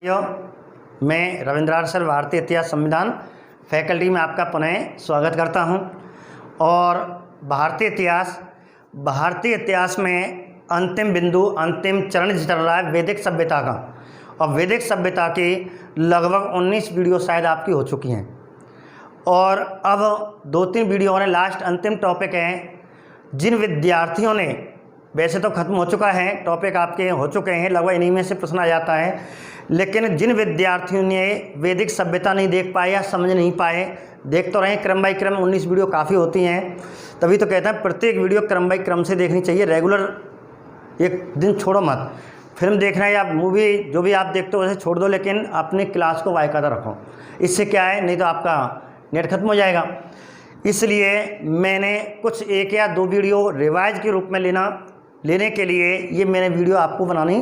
मैं रविंद्र सर भारतीय इतिहास संविधान फैकल्टी में आपका पुनः स्वागत करता हूं। और भारतीय इतिहास में अंतिम बिंदु अंतिम चरण चल रहा है वैदिक सभ्यता का। और वैदिक सभ्यता की लगभग 19 वीडियो शायद आपकी हो चुकी हैं और अब 2-3 वीडियो और लास्ट अंतिम टॉपिक है। जिन विद्यार्थियों ने, वैसे तो ख़त्म हो चुका है टॉपिक, आपके हो चुके हैं लगभग, इन्हीं में से प्रश्न आ जाता है, लेकिन जिन विद्यार्थियों ने वैदिक सभ्यता नहीं देख पाए या समझ नहीं पाए, देख तो रहे क्रम बाई क्रम 19 वीडियो काफ़ी होती हैं, तभी तो कहते हैं प्रत्येक वीडियो क्रम बाई क्रम से देखनी चाहिए। रेगुलर एक दिन छोड़ो मत। फिल्म देखना है या मूवी जो भी आप देखते हो वैसे छोड़ दो, लेकिन अपनी क्लास को बाकायदा रखो। इससे क्या है, नहीं तो आपका नेट खत्म हो जाएगा। इसलिए मैंने कुछ 1 या 2 वीडियो रिवाइज के रूप में लेने के लिए ये मैंने वीडियो आपको बनाने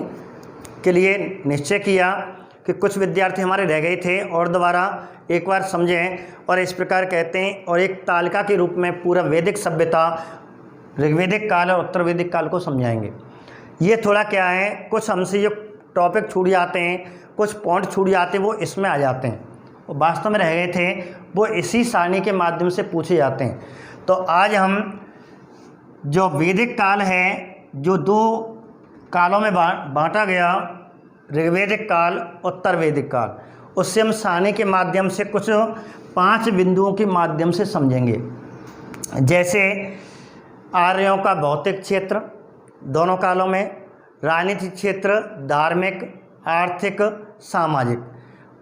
के लिए निश्चय किया कि कुछ विद्यार्थी हमारे रह गए थे और दोबारा एक बार समझें और इस प्रकार कहते हैं, और एक तालिका के रूप में पूरा वैदिक सभ्यता, ऋग्वैदिक काल और उत्तर वैदिक काल को समझाएंगे। ये थोड़ा क्या है, कुछ हमसे जो टॉपिक छूट जाते हैं, कुछ पॉइंट छूट जाते हैं, वो इसमें आ जाते हैं, वो वास्तव में रह गए थे, वो इसी सारणी के माध्यम से पूछे जाते हैं। तो आज हम जो वैदिक काल है, जो 2 कालों में बांटा गया, ऋग्वैदिक काल, उत्तर वैदिक काल, उससे हम सारणी के माध्यम से कुछ 5 बिंदुओं के माध्यम से समझेंगे। जैसे आर्यों का भौतिक क्षेत्र दोनों कालों में, राजनीतिक क्षेत्र, धार्मिक, आर्थिक, सामाजिक,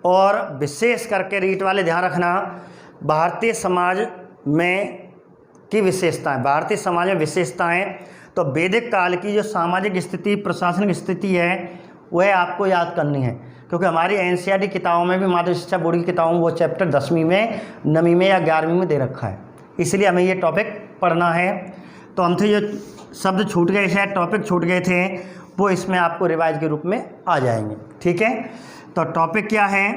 और विशेष करके रीट वाले ध्यान रखना भारतीय समाज में की विशेषताएं, भारतीय समाज में विशेषताएं। तो वैदिक काल की जो सामाजिक स्थिति, प्रशासनिक स्थिति है, वह आपको याद करनी है, क्योंकि हमारी एनसीईआरटी किताबों में भी, माध्यमिक शिक्षा बोर्ड की किताबों में, वो चैप्टर 10वीं में, 9वीं में या 11वीं में दे रखा है। इसलिए हमें ये टॉपिक पढ़ना है। तो हमसे जो शब्द छूट गए, शायद टॉपिक छूट गए थे, वो इसमें आपको रिवाइज के रूप में आ जाएंगे। ठीक है, तो टॉपिक क्या है,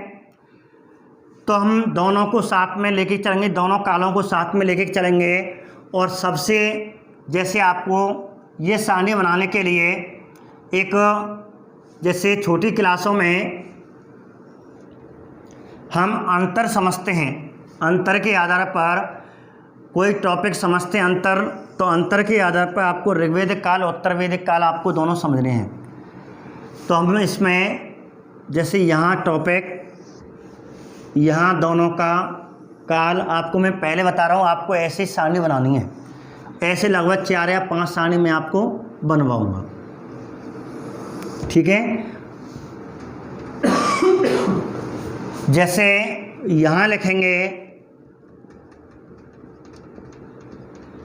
तो हम दोनों को साथ में लेके चलेंगे, दोनों कालों को साथ में लेके चलेंगे। और सबसे, जैसे आपको ये सारणी बनाने के लिए एक, जैसे छोटी क्लासों में हम अंतर समझते हैं, अंतर के आधार पर कोई टॉपिक समझते हैं अंतर, तो अंतर के आधार पर आपको ऋग्वैदिक काल, उत्तर वैदिक काल आपको दोनों समझने हैं। तो हम इसमें, जैसे यहाँ टॉपिक, यहाँ दोनों का काल, आपको मैं पहले बता रहा हूँ, आपको ऐसी सारणी बनानी है, ऐसे लगभग 4 या 5 सारणी मैं आपको बनवाऊंगा। ठीक है, जैसे यहाँ लिखेंगे,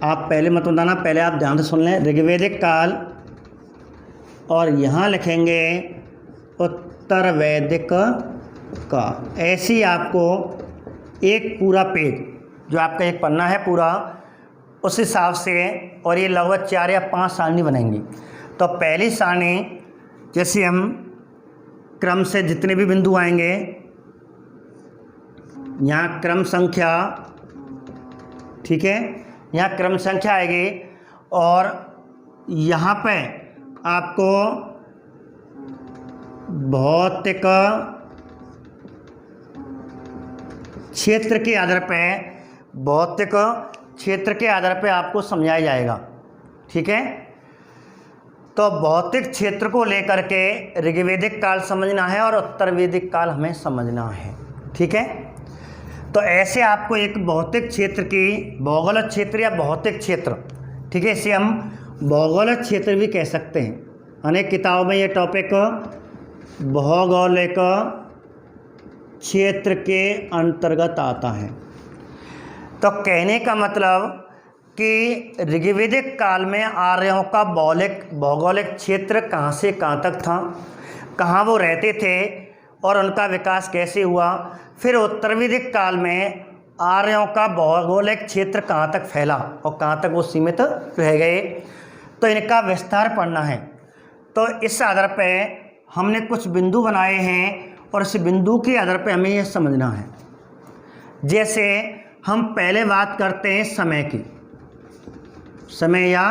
आप पहले मत बताना, पहले आप ध्यान से सुन लें, ऋग्वैदिक काल, और यहाँ लिखेंगे उत्तर वैदिक काल। ऐसी आपको एक पूरा पेज, जो आपका एक पन्ना है पूरा, उस हिसाब से, और ये लगभग 4 या 5 सारणी बनेंगी। तो पहली सारणी, जैसे हम क्रम से जितने भी बिंदु आएंगे, यहाँ क्रम संख्या, ठीक है, यहाँ क्रम संख्या आएगी, और यहाँ पे आपको भौतिक क्षेत्र के आधार पे, भौतिक क्षेत्र के आधार पे आपको समझाया जाएगा। ठीक है, तो भौतिक क्षेत्र को लेकर के ऋग्वैदिक काल समझना है और उत्तर वैदिक काल हमें समझना है। ठीक है, तो ऐसे आपको एक भौतिक क्षेत्र की, भौगोलिक क्षेत्र या भौतिक क्षेत्र, ठीक है, इसे हम भौगोलिक क्षेत्र भी कह सकते हैं। अनेक किताबों में ये टॉपिक भौगोलिक क्षेत्र के अंतर्गत आता है। तो कहने का मतलब कि ऋग्वैदिक काल में आर्यों का भौगोलिक क्षेत्र कहाँ से कहाँ तक था, कहाँ वो रहते थे और उनका विकास कैसे हुआ। फिर उत्तर वैदिक काल में आर्यों का भौगोलिक क्षेत्र कहाँ तक फैला और कहाँ तक वो सीमित रह गए, तो इनका विस्तार पढ़ना है। तो इस आधार पर हमने कुछ बिंदु बनाए हैं और इस बिंदु के आधार पर हमें यह समझना है। जैसे हम पहले बात करते हैं समय की, समय या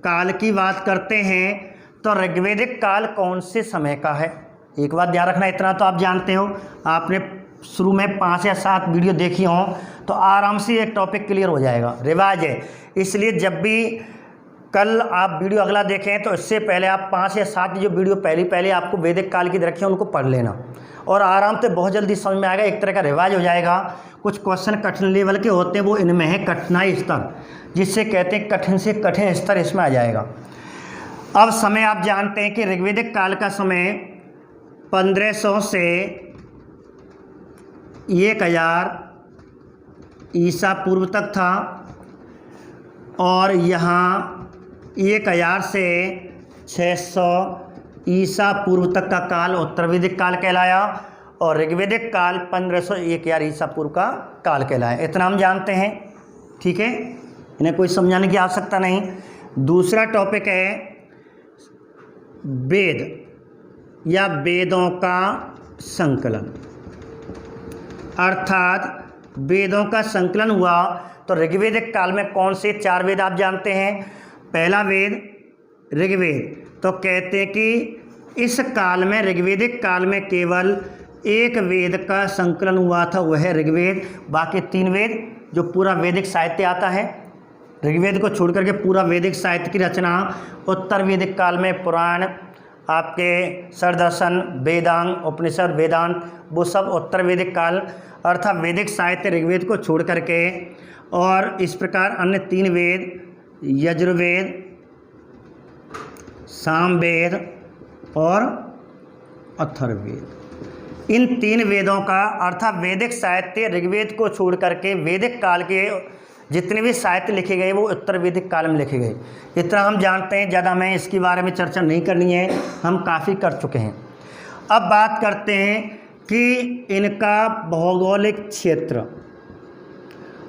काल की बात करते हैं, तो ऋग्वैदिक काल कौन से समय का है, एक बात ध्यान रखना, इतना तो आप जानते हो, आपने शुरू में 5 या 7 वीडियो देखी हों तो आराम से एक टॉपिक क्लियर हो जाएगा। रिवाज है, इसलिए जब भी कल आप वीडियो अगला देखें तो इससे पहले आप 5 या 7 जो वीडियो पहले आपको वैदिक काल की रखी है उनको पढ़ लेना, और आराम से बहुत जल्दी समझ में आएगा, एक तरह का रिवाज हो जाएगा। कुछ क्वेश्चन कठिन लेवल के होते हैं, वो इनमें है कठिनाई स्तर, जिससे कहते हैं कठिन से कठिन स्तर इसमें आ जाएगा। अब समय आप जानते हैं कि ऋग्वेदिक काल का समय 1500 से 1000 ईसा पूर्व तक था, और यहाँ 1000 से 600 ईसा पूर्व तक का काल उत्तर वैदिक काल कहलाया, और ऋग्वेदिक काल 1500 1000 ईसा पूर्व का काल कहलाया। इतना हम जानते हैं, ठीक है, इन्हें कोई समझाने की आवश्यकता नहीं। दूसरा टॉपिक है वेद या वेदों का संकलन, अर्थात वेदों का संकलन हुआ तो ऋग्वेदिक काल में कौन से 4 वेद आप जानते हैं। पहला वेद ऋग्वेद, तो कहते हैं कि इस काल में ऋग्वेदिक काल में केवल एक वेद का संकलन हुआ था, वह है ऋग्वेद। बाकी 3 वेद जो पूरा वैदिक साहित्य आता है, ऋग्वेद को छोड़ करके पूरा वैदिक साहित्य की रचना उत्तर वैदिक काल में पुराण, आपके सरदर्शन, वेदांग, उपनिषद, वेदांत, वो सब उत्तर वैदिक काल अर्थात वैदिक साहित्य ऋग्वेद को छोड़ करके। और इस प्रकार अन्य 3 वेद यजुर्वेद, सामवेद और अथर्ववेद, इन 3 वेदों का अर्थात वैदिक साहित्य ऋग्वेद को छोड़ करके वैदिक काल के जितने भी साहित्य लिखे गए वो उत्तर वैदिक काल में लिखे गए। इतना हम जानते हैं, ज़्यादा मैं इसके बारे में चर्चा नहीं करनी है, हम काफ़ी कर चुके हैं। अब बात करते हैं कि इनका भौगोलिक क्षेत्र,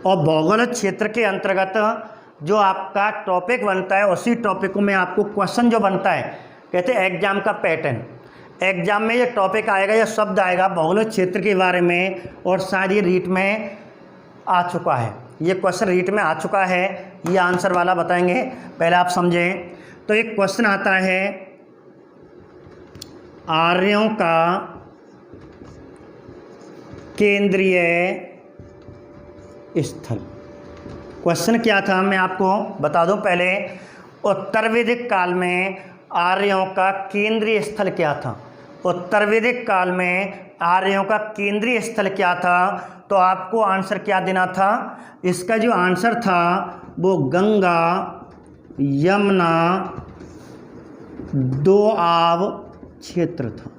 और भौगोलिक क्षेत्र के अंतर्गत जो आपका टॉपिक बनता है उसी टॉपिक में आपको क्वेश्चन जो बनता है, कहते हैं एग्जाम का पैटर्न। एग्जाम में ये टॉपिक आएगा, ये शब्द आएगा भौगोलिक क्षेत्र के बारे में, और शायद ये रीट में आ चुका है, ये क्वेश्चन रीट में आ चुका है, ये आंसर वाला बताएंगे, पहले आप समझें। तो एक क्वेश्चन आता है आर्यों का केंद्रीय स्थल। क्वेश्चन क्या था मैं आपको बता दूं पहले, उत्तर वैदिक काल में आर्यों का केंद्रीय स्थल क्या था। उत्तर वैदिक काल में आर्यों का केंद्रीय स्थल क्या था, तो आपको आंसर क्या देना था। इसका जो आंसर था वो गंगा यमुना दोआब क्षेत्र था।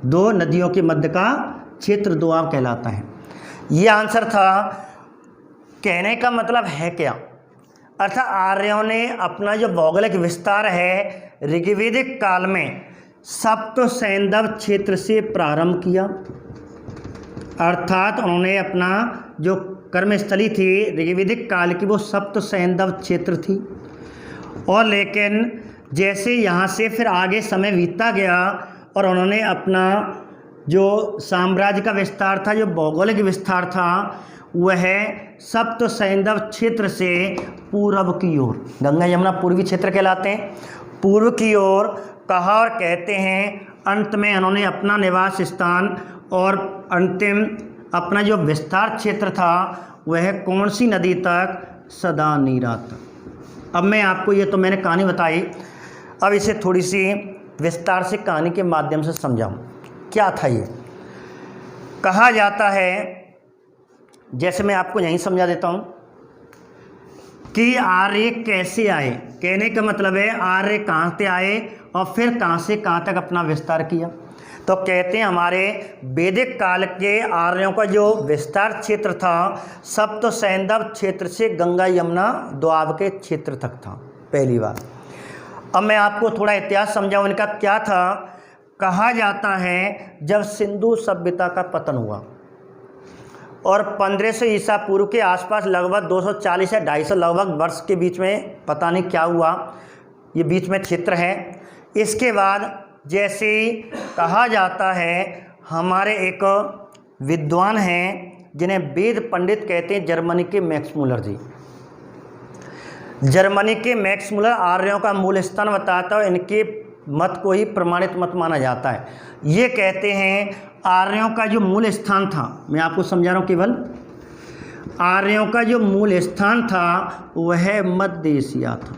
2 नदियों के मध्य का क्षेत्र दोआब कहलाता है, ये आंसर था। कहने का मतलब है क्या, अर्थात आर्यों ने अपना जो भौगोलिक विस्तार है ऋग्वेदिक काल में सप्त सैंधव क्षेत्र से प्रारंभ किया, अर्थात उन्होंने अपना जो कर्मस्थली थी ऋग्वेदिक काल की वो सप्त सैंधव क्षेत्र थी। और लेकिन जैसे यहाँ से फिर आगे समय बीतता गया और उन्होंने अपना जो साम्राज्य का विस्तार था, जो भौगोलिक विस्तार था, वह सप्त सैंधव क्षेत्र से पूर्व की ओर, गंगा यमुना पूर्वी क्षेत्र कहलाते हैं, पूर्व की ओर कहा। और कहते हैं अंत में उन्होंने अपना निवास स्थान और अंतिम अपना जो विस्तार क्षेत्र था वह कौन सी नदी तक, सदानीरा तक। अब मैं आपको, ये तो मैंने कहानी बताई, अब इसे थोड़ी सी विस्तार से कहानी के माध्यम से समझाऊं। क्या था ये, कहा जाता है, जैसे मैं आपको यहीं समझा देता हूं कि आर्य कैसे आए। कहने का मतलब है आर्य कहाँ से आए और फिर कहाँ से कहाँ तक अपना विस्तार किया। तो कहते हैं हमारे वैदिक काल के आर्यों का जो विस्तार क्षेत्र था सप्त सैंधव क्षेत्र से गंगा यमुना दोआब के क्षेत्र तक था, पहली बार। अब मैं आपको थोड़ा इतिहास समझाऊं इनका क्या था। कहा जाता है जब सिंधु सभ्यता का पतन हुआ और 1500 ईसा पूर्व के आसपास लगभग 240 या 250 लगभग वर्ष के बीच में पता नहीं क्या हुआ, ये बीच में क्षेत्र है। इसके बाद जैसे कहा जाता है, हमारे एक विद्वान हैं जिन्हें वेद पंडित कहते हैं, जर्मनी के मैक्स मूलर जी। जर्मनी के मैक्स मूलर आर्यों का मूल स्थान बताता है, इनके मत को ही प्रमाणित मत माना जाता है। ये कहते हैं आर्यों का जो मूल स्थान था, मैं आपको समझा रहा हूँ, केवल आर्यों का जो मूल स्थान था वह मध्य एशिया था।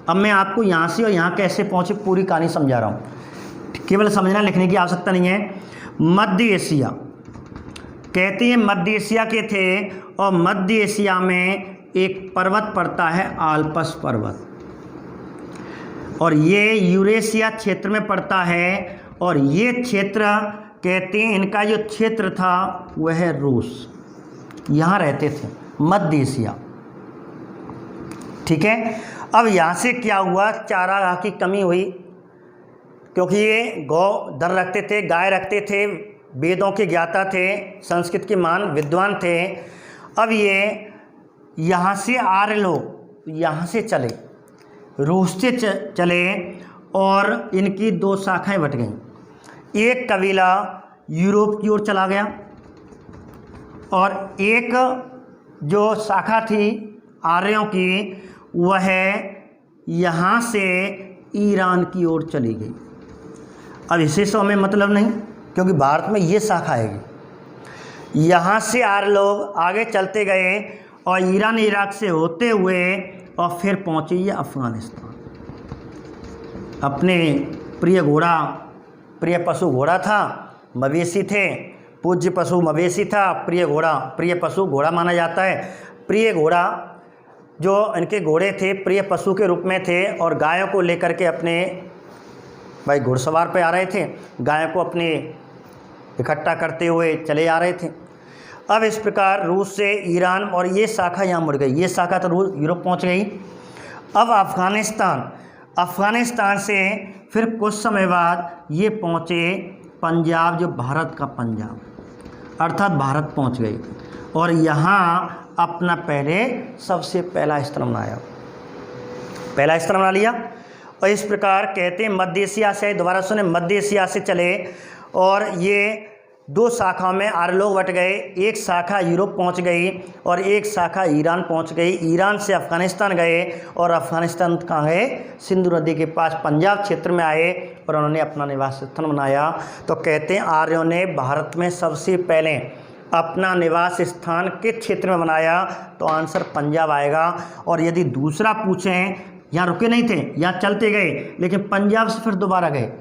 अब मैं आपको यहाँ से और यहाँ कैसे पहुँचे पूरी कहानी समझा रहा हूँ, केवल समझना, लिखने की आवश्यकता नहीं है। मध्य एशिया कहते हैं मध्य एशिया के थे, और मध्य एशिया में एक पर्वत पड़ता है आल्पस पर्वत, और ये यूरेशिया क्षेत्र में पड़ता है। और ये क्षेत्र कहते हैं इनका जो क्षेत्र था वह रूस, यहाँ रहते थे मध्य एशिया, ठीक है। अब यहाँ से क्या हुआ, चारागाह की कमी हुई, क्योंकि ये गौ दर रखते थे, गाय रखते थे, वेदों के ज्ञाता थे, संस्कृत के महान विद्वान थे। अब ये यहाँ से आर्य लोग यहाँ से चले, रूस से चले, और इनकी दो शाखाएं बट गईं। एक कबीला यूरोप की ओर चला गया, और एक जो शाखा थी आर्यों की वह यहाँ से ईरान की ओर चली गई। अब इसे से हमें मतलब नहीं, क्योंकि भारत में ये शाखा आएगी। यहाँ से आर्य लोग आगे चलते गए और ईरान इराक से होते हुए और फिर पहुँचे ये अफ़गानिस्तान। अपने प्रिय घोड़ा, प्रिय पशु घोड़ा था, मवेशी थे, पूज्य पशु मवेशी था, प्रिय घोड़ा, प्रिय पशु घोड़ा माना जाता है। प्रिय घोड़ा जो इनके घोड़े थे प्रिय पशु के रूप में थे, और गायों को लेकर के अपने भाई घुड़सवार पे आ रहे थे, गायों को अपने इकट्ठा करते हुए चले आ रहे थे। अब इस प्रकार रूस से ईरान, और ये शाखा यहाँ मुड़ गई, ये शाखा तो रूस यूरोप पहुँच गई। अब अफ़गानिस्तान से फिर कुछ समय बाद ये पहुँचे पंजाब, जो भारत का पंजाब, अर्थात भारत पहुँच गए, और यहाँ अपना सबसे पहला स्थान बना लिया। और इस प्रकार कहते हैं मध्य एशिया से, दोबारा सुने, मध्य एशिया से चले, और ये दो शाखाओं में आर्य लोग बट गए। एक शाखा यूरोप पहुंच गई और एक शाखा ईरान पहुंच गई। ईरान से अफ़गानिस्तान गए, और अफ़गानिस्तान कहाँ गए, सिंधु नदी के पास पंजाब क्षेत्र में आए, और उन्होंने अपना निवास स्थान बनाया। तो कहते हैं आर्यों ने भारत में सबसे पहले अपना निवास स्थान किस क्षेत्र में बनाया, तो आंसर पंजाब आएगा। और यदि दूसरा पूछें, यहाँ रुके नहीं थे, यहाँ चलते गए, लेकिन पंजाब से फिर दोबारा गए,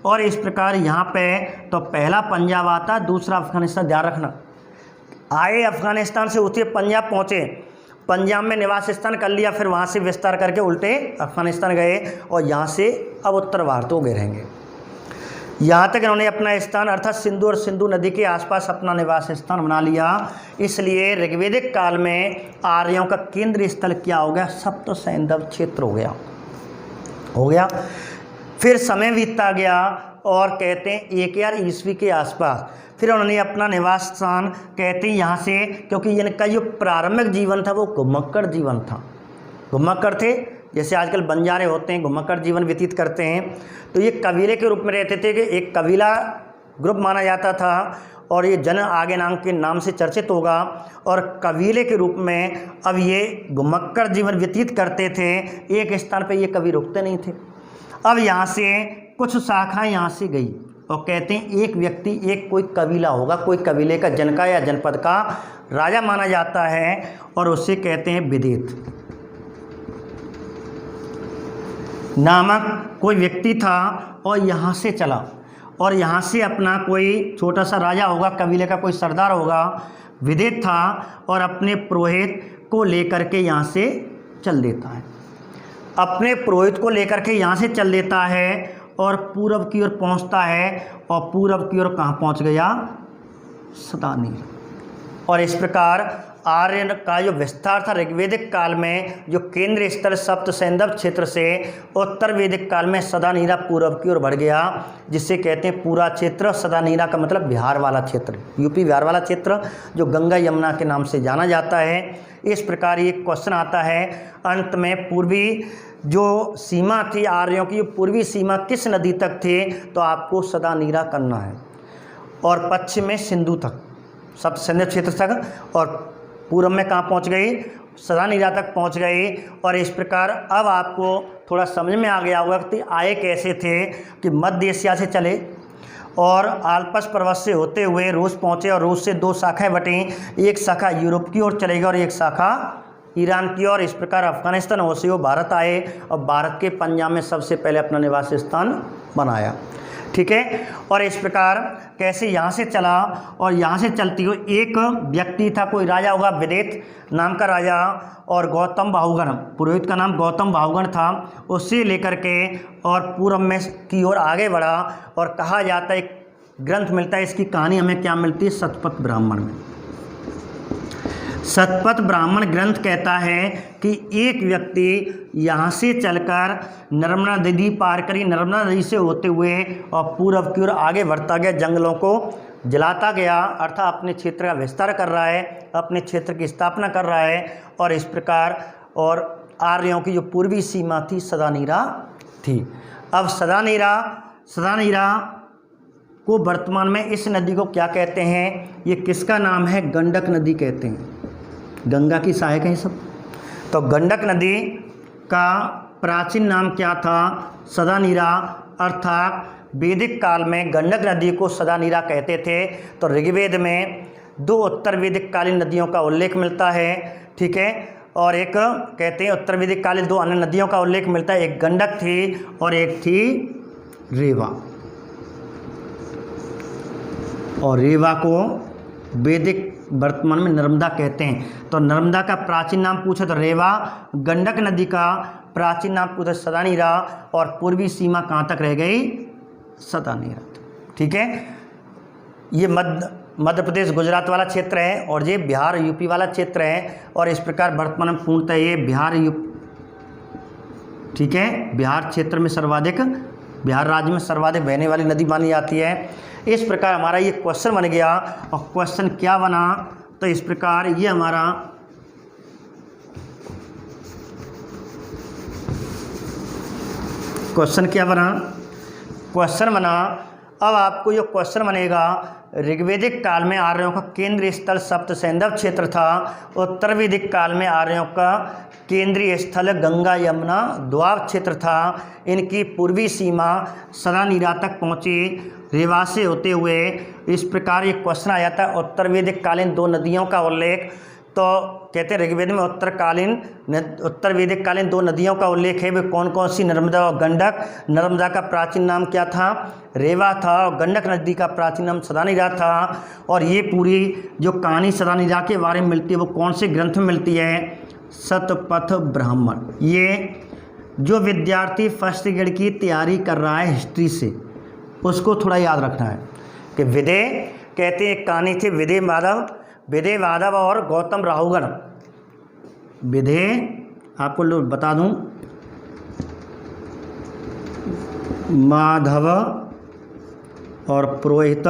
और इस प्रकार यहाँ पे तो पहला पंजाब आता, दूसरा अफ़गानिस्तान, ध्यान रखना। आए अफ़गानिस्तान से उतरे पंजाब पहुँचे, पंजाब में निवास स्थान कर लिया, फिर वहाँ से विस्तार करके उल्टे अफ़गानिस्तान गए, और यहाँ से अब उत्तर भारत हो गए रहेंगे। यहाँ तक इन्होंने अपना स्थान अर्थात सिंधु और सिंधु नदी के आसपास अपना निवास स्थान बना लिया। इसलिए ऋग्वेदिक काल में आर्यों का केंद्रीय स्थल क्या हो गया, सप्त सैंधव क्षेत्र हो गया। फिर समय बीतता गया, और कहते हैं 1000 ईस्वी के आसपास फिर उन्होंने अपना निवास स्थान, कहते हैं यहाँ से, क्योंकि इनका जो प्रारंभिक जीवन था वो घुमक्कड़ जीवन था। घुमक्कड़ थे, जैसे आजकल बंजारे होते हैं, घुमक्कड़ जीवन व्यतीत करते हैं। तो ये कबीले के रूप में रहते थे, कि एक कबीला ग्रुप माना जाता था, और ये जन आगे नाम के नाम से चर्चित होगा। और कबीले के रूप में अब ये घुमक्कड़ जीवन व्यतीत करते थे, एक स्थान पे ये कभी रुकते नहीं थे। अब यहाँ से कुछ शाखाएँ यहाँ से गई, और कहते हैं एक व्यक्ति, एक कोई कबीला होगा, कोई कबीले का जन का या जनपद का राजा माना जाता है, और उससे कहते हैं विदेत नामक कोई व्यक्ति था, और यहाँ से चला, और यहाँ से अपना कोई छोटा सा राजा होगा, कबीले का कोई सरदार होगा, विदेत था, और अपने पुरोहित को लेकर के यहाँ से चल देता है। अपने पुरोहित को लेकर के यहाँ से चल देता है, और पूरब की ओर पहुँचता है, और पूरब की ओर कहाँ पहुँच गया, सदानीर। और इस प्रकार आर्य का जो विस्तार था ऋग्वेदिक काल में, जो केंद्रीय स्थल सप्त सैंधव क्षेत्र से उत्तर वैदिक काल में सदानीरा पूरब की ओर बढ़ गया, जिससे कहते हैं पूरा क्षेत्र। सदानीरा का मतलब बिहार वाला क्षेत्र, यूपी बिहार वाला क्षेत्र, जो गंगा यमुना के नाम से जाना जाता है। इस प्रकार ये क्वेश्चन आता है अंत में, पूर्वी जो सीमा थी आर्यों की, पूर्वी सीमा किस नदी तक थी, तो आपको सदानीरा करना है, और पश्चिम में सिंधु तक, सप्त सैंधव क्षेत्र तक, और पूर्व में कहाँ पहुँच गई, सदानीरा तक पहुँच गई। और इस प्रकार अब आपको थोड़ा समझ में आ गया होगा कि आए कैसे थे कि मध्य एशिया से चले और आल्प्स पर्वत से होते हुए रूस पहुँचे और रूस से 2 शाखाएँ बटीं, एक शाखा यूरोप की ओर चलेगा और एक शाखा ईरान की ओर। इस प्रकार अफगानिस्तान हो से वो भारत आए और भारत के पंजाब में सबसे पहले अपना निवास स्थान बनाया। ठीक है, और इस प्रकार कैसे यहाँ से चला और यहाँ से चलती हुई एक व्यक्ति था, कोई राजा होगा विदेत नाम का राजा, और गौतम बाहुगण, पुरोहित का नाम गौतम बाहुगण था, उससे लेकर के और पूर्व में की ओर आगे बढ़ा। और कहा जाता है, एक ग्रंथ मिलता है, इसकी कहानी हमें क्या मिलती है, शतपथ ब्राह्मण में। शतपथ ब्राह्मण ग्रंथ कहता है कि एक व्यक्ति यहाँ से चलकर नर्मदा नदी पार करी, नर्मदा नदी से होते हुए और पूर्व की ओर आगे बढ़ता गया, जंगलों को जलाता गया, अर्थात अपने क्षेत्र का विस्तार कर रहा है, अपने क्षेत्र की स्थापना कर रहा है। और इस प्रकार और आर्यों की जो पूर्वी सीमा थी सदानीरा थी। अब सदानीरा को वर्तमान में इस नदी को क्या कहते हैं, ये किसका नाम है, गंडक नदी कहते हैं, गंगा की सहायक है सब। तो गंडक नदी का प्राचीन नाम क्या था, सदानीरा, अर्थात वैदिक काल में गंडक नदी को सदानीरा कहते थे। तो ऋग्वेद में 2 उत्तर वैदिक कालीन नदियों का उल्लेख मिलता है। ठीक है, और एक कहते हैं उत्तर वैदिक कालीन 2 अन्य नदियों का उल्लेख मिलता है, एक गंडक थी और एक थी रेवा। और रेवा को वैदिक वर्तमान में नर्मदा कहते हैं। तो नर्मदा का प्राचीन नाम पूछे तो रेवा, गंडक नदी का प्राचीन नाम पूछे सदानीरा, और पूर्वी सीमा कहाँ तक रह गई, सदानीरा। ठीक है, ये मध्य प्रदेश गुजरात वाला क्षेत्र है और ये बिहार यूपी वाला क्षेत्र है। और इस प्रकार वर्तमान में पूर्णतः ये ठीक है, बिहार क्षेत्र में सर्वाधिक, बिहार राज्य में सर्वाधिक बहने वाली नदी मानी जाती है। इस प्रकार हमारा ये क्वेश्चन बन गया। और क्वेश्चन क्या बना, तो इस प्रकार ये हमारा क्वेश्चन क्या बना, क्वेश्चन बना। अब आपको जो क्वेश्चन बनेगा, ऋग्वेदिक काल में आर्यों का केंद्रीय स्थल सप्त सैंधव क्षेत्र था, उत्तर वैदिक काल में आर्यों का केंद्रीय स्थल गंगा यमुना द्वाब क्षेत्र था। इनकी पूर्वी सीमा सदानीरा तक पहुँची रेवा से होते हुए। इस प्रकार ये क्वेश्चन आ जाता है। उत्तर वैदिक कालीन 2 नदियों का उल्लेख, तो कहते हैं ऋग्वेद में उत्तर वैदिक कालीन 2 नदियों का उल्लेख है। वे कौन कौन सी, नर्मदा और गंडक। नर्मदा का प्राचीन नाम क्या था, रेवा था, और गंडक नदी का प्राचीन नाम सदानीरा था। और ये पूरी जो कहानी सदानीरा के बारे में मिलती है वो कौन से ग्रंथ में मिलती है, शतपथ ब्राह्मण। ये जो विद्यार्थी फर्स्ट ग्रेड की तैयारी कर रहा है हिस्ट्री से, उसको थोड़ा याद रखना है कि विदे कहते हैं, कहानी थी विदे माधव और गौतम राहुगण। विदे आपको बता दूं, माधव और पुरोहित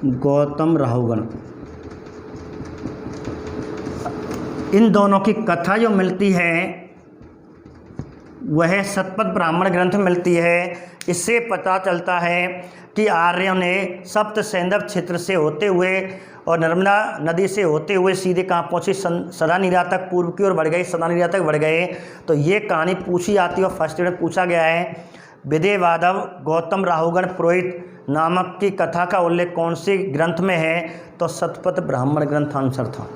गौतम राहुगण, इन दोनों की कथा जो मिलती है वह शतपथ ब्राह्मण ग्रंथ मिलती है। इससे पता चलता है कि आर्यों ने सप्त सैंधव क्षेत्र से होते हुए और नर्मदा नदी से होते हुए सीधे कहाँ पहुँचे, सदानीरा तक, पूर्व की ओर बढ़ गए, सदानीरा तक बढ़ गए। तो ये कहानी पूछी जाती है और फर्स्ट में पूछा गया है, विदे माधव गौतम राहुगण पुरोहित नामक की कथा का उल्लेख कौन से ग्रंथ में है, तो शतपथ ब्राह्मण ग्रंथ आंसर था।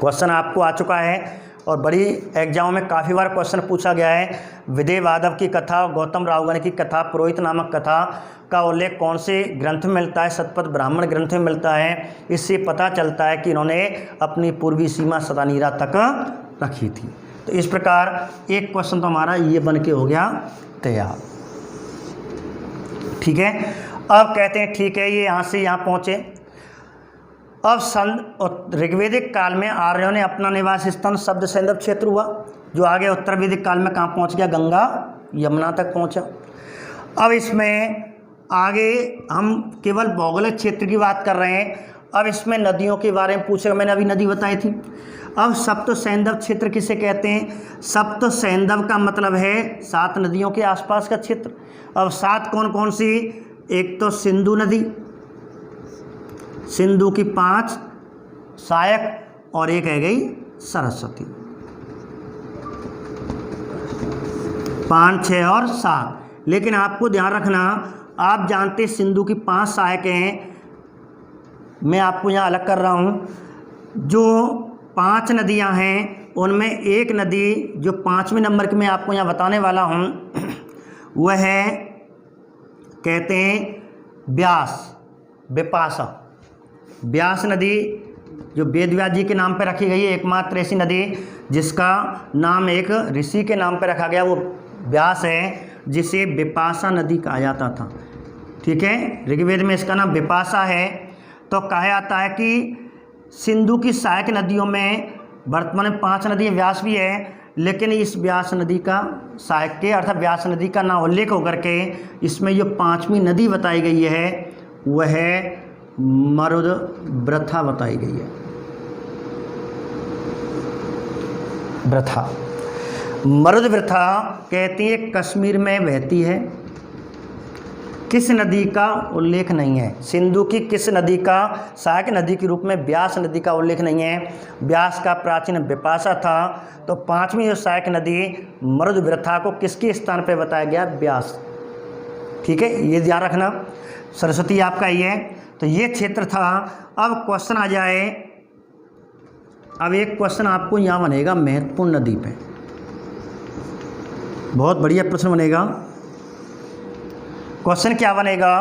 क्वेश्चन आपको आ चुका है और बड़ी एग्जाम में काफ़ी बार क्वेश्चन पूछा गया है। विदे माधव की कथा, गौतम राहुगण की कथा, पुरोहित नामक कथा का उल्लेख कौन से ग्रंथ में मिलता है, शतपथ ब्राह्मण ग्रंथ में मिलता है। इससे पता चलता है कि इन्होंने अपनी पूर्वी सीमा सदानीरा तक रखी थी। तो इस प्रकार एक क्वेश्चन तो हमारा ये बन के हो गया तैयार। ठीक है, अब कहते हैं ठीक है, ये यहाँ से यहाँ पहुँचे। अब ऋग्वेदिक काल में आर्यों ने अपना निवास स्थान शब्द सैंधव क्षेत्र हुआ, जो आगे उत्तर वैदिक काल में कहाँ पहुँच गया, गंगा यमुना तक पहुँचा। अब इसमें आगे हम केवल भौगोलिक क्षेत्र की बात कर रहे हैं। अब इसमें नदियों के बारे में पूछेगा, मैंने अभी नदी बताई थी। अब सप्त सैंधव क्षेत्र किसे कहते हैं, सप्त सैंधव का मतलब है 7 नदियों के आसपास का क्षेत्र। अब 7 कौन कौन सी, एक तो सिंधु नदी, सिंधु की 5 सहायक, और एक है गई सरस्वती। 5, 6 और 7। लेकिन आपको ध्यान रखना, आप जानते सिंधु की 5 सहायकें हैं, मैं आपको यहाँ अलग कर रहा हूँ। जो 5 नदियाँ हैं उनमें एक नदी जो 5वें नंबर की मैं आपको यहाँ बताने वाला हूँ वह है, कहते हैं व्यास, बिपाशा। व्यास नदी जो वेद व्यास जी के नाम पर रखी गई है, एकमात्र ऐसी नदी जिसका नाम एक ऋषि के नाम पर रखा गया, वो व्यास है, जिसे बिपाशा नदी कहा जाता था। ठीक है, ऋग्वेद में इसका नाम बिपाशा है। तो कहा जाता है कि सिंधु की सहायक नदियों में वर्तमान में 5 नदियाँ, व्यास भी है, लेकिन इस व्यास नदी का सहायक के अर्थात व्यास नदी का नाम उल्लेख होकर के इसमें जो 5वीं नदी बताई गई है वह मरुद्वृथा बताई गई है। वृथा, मरुद्वृथा कहती है कश्मीर में बहती है। किस नदी का उल्लेख नहीं है, सिंधु की किस नदी का सहायक नदी के रूप में व्यास नदी का उल्लेख नहीं है। व्यास का प्राचीन बिपाशा था, तो 5वीं जो सहायक नदी मरुद्वृथा को किसके स्थान पर बताया गया, व्यास। ठीक है, ये ध्यान रखना। सरस्वती आपका ये है, तो ये क्षेत्र था। अब क्वेश्चन आ जाए, अब एक क्वेश्चन आपको यहाँ बनेगा महत्वपूर्ण नदी पे, बहुत बढ़िया प्रश्न बनेगा। क्वेश्चन क्या बनेगा,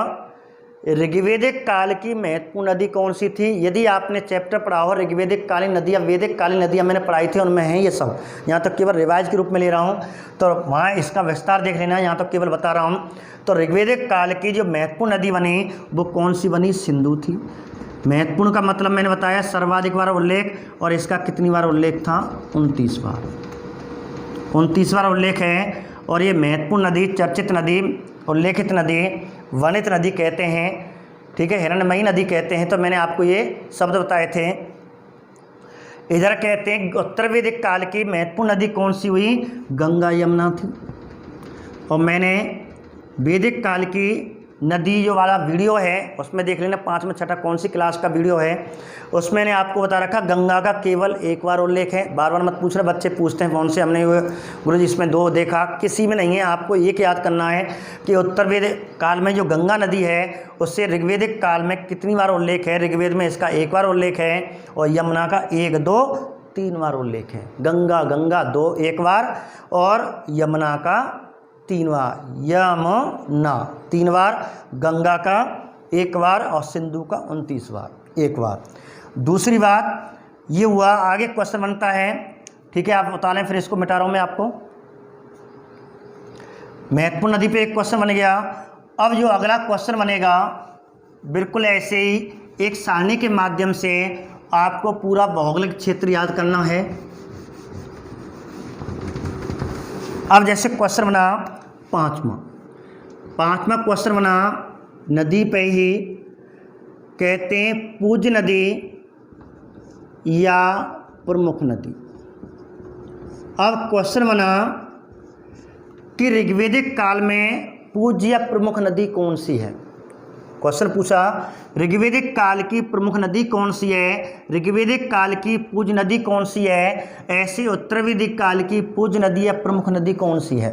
ऋग्वेदिक काल की महत्वपूर्ण नदी कौन सी थी। यदि आपने चैप्टर पढ़ा हो ऋग्वेदिक कालीन नदियाँ, वैदिक कालीन नदियाँ मैंने पढ़ाई थी, उनमें हैं ये सब। यहाँ तक केवल रिवाइज के रूप में ले रहा हूँ, तो वहाँ इसका विस्तार देख लेना, यहाँ तक केवल बता रहा हूँ। तो ऋग्वेदिक काल की जो महत्वपूर्ण नदी बनी वो कौन सी बनी, सिंधु थी। महत्वपूर्ण का मतलब मैंने बताया सर्वाधिक बार उल्लेख, और इसका कितनी बार उल्लेख था, 29 बार। 29 बार उल्लेख है। और ये महत्वपूर्ण नदी, चर्चित नदी, उल्लेखित नदी, वर्णित नदी कहते हैं। ठीक है, हिरण्मयी नदी कहते हैं। तो मैंने आपको ये शब्द बताए थे। इधर कहते हैं उत्तर वैदिक काल की महत्वपूर्ण नदी कौन सी हुई, गंगा यमुना थी। और मैंने वैदिक काल की नदी जो वाला वीडियो है उसमें देख लेना, 5 में 6 कौन सी क्लास का वीडियो है, उसमें मैंने आपको बता रखा गंगा का केवल एक बार उल्लेख है। बार बार मत पूछ रहे, बच्चे पूछते हैं कौन से, हमने गुरुजी इसमें 2 देखा, किसी में नहीं है। आपको एक याद करना है कि उत्तर वैदिक काल में जो गंगा नदी है उससे ऋग्वेदिक काल में कितनी बार उल्लेख है। ऋग्वेद में इसका एक बार उल्लेख है, और यमुना का 1, 2, 3 बार उल्लेख है। गंगा 1 बार, और यमुना का 3 बार, यमुना 3 बार, गंगा का 1 बार, और सिंधु का 29 बार, 1 बार। दूसरी बात ये हुआ, आगे क्वेश्चन बनता है। ठीक है, आप बता लें, फिर इसको मिटा रहा हूँ मैं आपको। महत्वपूर्ण नदी पे एक क्वेश्चन बन गया। अब जो अगला क्वेश्चन बनेगा बिल्कुल ऐसे ही एक सारणी के माध्यम से आपको पूरा भौगोलिक क्षेत्र याद करना है। अब जैसे क्वेश्चन बना 5वां क्वेश्चन बना, नदी पे ही कहते हैं पूज्य नदी या प्रमुख नदी। अब क्वेश्चन बना कि ऋग्वेदिक काल में पूज्य या प्रमुख नदी कौन सी है। क्वेश्चन पूछा ऋग्वेदिक काल की प्रमुख नदी कौन सी है, ऋग्वेदिक काल की पूज्य नदी कौन सी है, ऐसे उत्तर वैदिक काल की पूज्य नदी या प्रमुख नदी कौन सी है।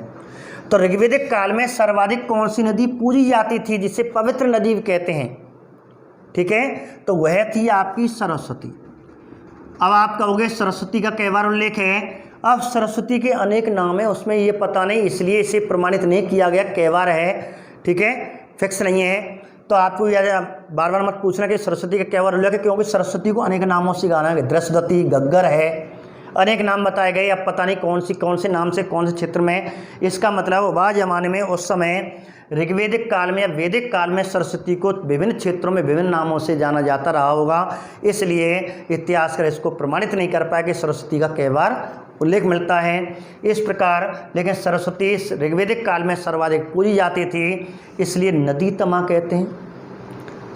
तो ऋग्वेदिक काल में सर्वाधिक कौन सी नदी पूजी जाती थी जिसे पवित्र नदी कहते हैं। ठीक है, तो वह थी आपकी सरस्वती। अब आप कहोगे सरस्वती का कई बार उल्लेख है। अब सरस्वती के अनेक नाम है, उसमें ये पता नहीं, इसलिए इसे प्रमाणित नहीं किया गया, कई बार है। ठीक है, फिक्स नहीं है। तो आपको बार बार मत पूछना कि सरस्वती का क्या बार उल्लेख है, क्योंकि सरस्वती को अनेक नामों से गाना है, दृष्टवती, गग्गर है, अनेक नाम बताए गए। अब पता नहीं कौन से नाम से कौन से क्षेत्र में। इसका मतलब वह जमाने में उस समय ऋग्वेदिक काल में या वैदिक काल में सरस्वती को विभिन्न क्षेत्रों में विभिन्न नामों से जाना जाता रहा होगा, इसलिए इतिहासकार इसको प्रमाणित नहीं कर पाए कि सरस्वती का कई बार उल्लेख मिलता है। इस प्रकार लेकिन सरस्वती ऋग्वेदिक काल में सर्वाधिक पूजी जाती थी, इसलिए नदी तमा कहते हैं,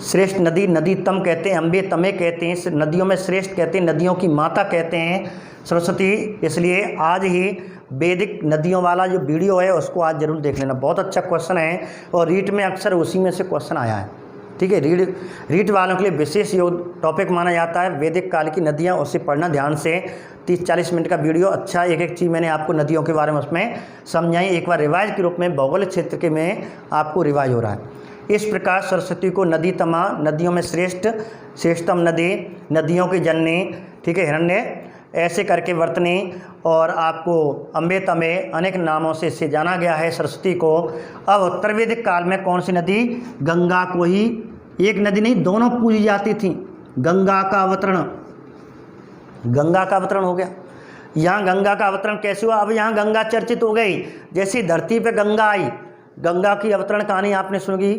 श्रेष्ठ नदी, नदी तम कहते हैं, अम्बे तमे कहते हैं, नदियों में श्रेष्ठ कहते हैं, नदियों की माता कहते हैं सरस्वती। इसलिए आज ही वैदिक नदियों वाला जो वीडियो है उसको आज जरूर देख लेना, बहुत अच्छा क्वेश्चन है, और रीट में अक्सर उसी में से क्वेश्चन आया है। ठीक है। रीट वालों के लिए विशेष टॉपिक माना जाता है वैदिक काल की नदियाँ, उसे पढ़ना ध्यान से। 30-40 मिनट का वीडियो अच्छा, एक एक चीज़ मैंने आपको नदियों के बारे में उसमें समझाई। एक बार रिवाइज के रूप में भौगोलिक क्षेत्र के में आपको रिवाइज हो रहा है। इस प्रकार सरस्वती को नदी तमा, नदियों में श्रेष्ठतम नदी, नदियों की जननी, ठीक है, हिरण्य, ऐसे करके वर्तनी, और आपको अम्बे तमे अनेक नामों से इसे जाना गया है सरस्वती को। अब उत्तर वैदिक काल में कौन सी नदी? गंगा को ही, एक नदी नहीं दोनों पूजी जाती थी। गंगा का अवतरण, गंगा का अवतरण हो गया। यहाँ गंगा का अवतरण कैसे हुआ? अब यहाँ गंगा चर्चित हो गई। जैसी धरती पे गंगा आई, गंगा की अवतरण कहानी आपने सुनी,